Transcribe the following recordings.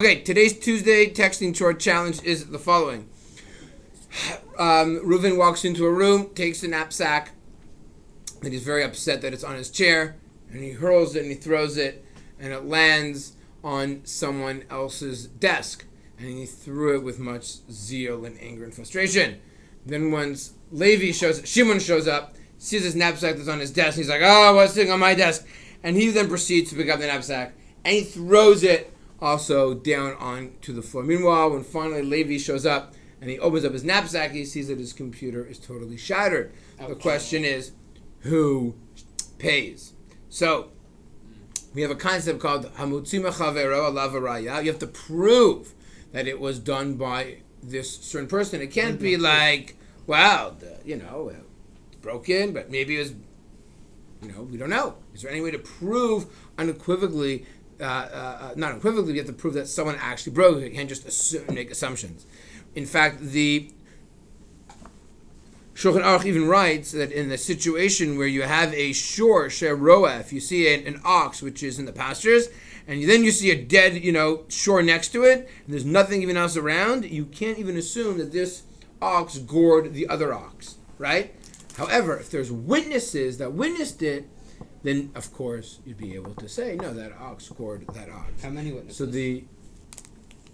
Okay, today's Tuesday texting short challenge is the following. Reuven walks into a room, takes a knapsack, and he's very upset that it's on his chair, and he hurls it and he throws it, and it lands on someone else's desk, and he threw it with much zeal and anger and frustration. Then once Shimon shows up, sees his knapsack that's on his desk, and he's like, "Oh, what's sitting on my desk?" And he then proceeds to pick up the knapsack, and he throws it also down onto the floor. Meanwhile, when finally Levi shows up and he opens up his knapsack, he sees that his computer is totally shattered. Okay. The question is, who pays? So, we have a concept called Hamutzi Mechavero Alav Haraya. You have to prove that it was done by this certain person. It can't be like, well, it's broken, but maybe it was, we don't know. Is there any way to prove unequivocally? Not unequivocally, you have to prove that someone actually broke it. You can't just make assumptions. In fact, the Shulchan Aruch even writes that in the situation where you have a shor sheroa, if you see an ox which is in the pastures, and then you see a dead, shore next to it, and there's nothing even else around, you can't even assume that this ox gored the other ox, right? However, if there's witnesses that witnessed it, then of course you'd be able to say, no, that ox gored that ox. How many witnesses?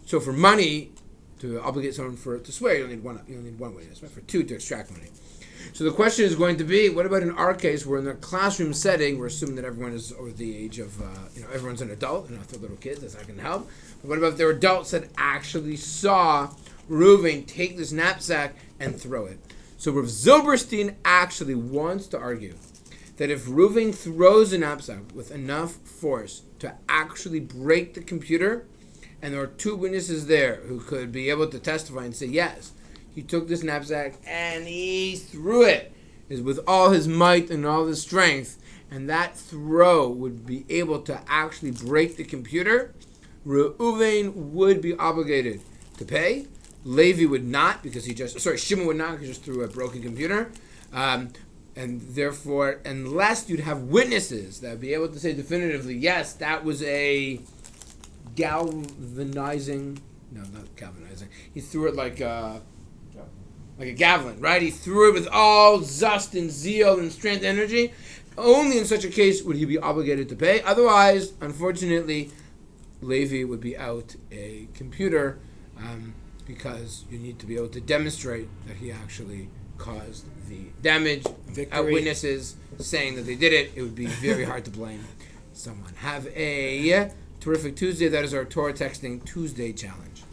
So for money, to obligate someone to swear, you only need one witness, right? For two to extract money. So the question is going to be, what about in our case, we're in a classroom setting, we're assuming that everyone is over the age of, everyone's an adult, and not the little kids, that's not going to help. But what about if there are adults that actually saw Reuven take this knapsack and throw it? So Rav Zilberstein actually wants to argue that if Reuven throws a knapsack with enough force to actually break the computer, and there are two witnesses there who could be able to testify and say, yes, he took this knapsack and he threw it with all his might and all his strength, and that throw would be able to actually break the computer, Reuven would be obligated to pay. Levi would not, Shimon would not, because he just threw a broken computer. And therefore, unless you'd have witnesses that would be able to say definitively, yes, that was a galvanizing, no, not galvanizing, he threw it like a javelin, right? He threw it with all zest and zeal and strength and energy. Only in such a case would he be obligated to pay. Otherwise, unfortunately, Levi would be out a computer because you need to be able to demonstrate that he actually caused the damage. Without witnesses saying that they did it, it would be very hard to blame someone. Have a terrific Tuesday. That is our Torah Texting Tuesday challenge.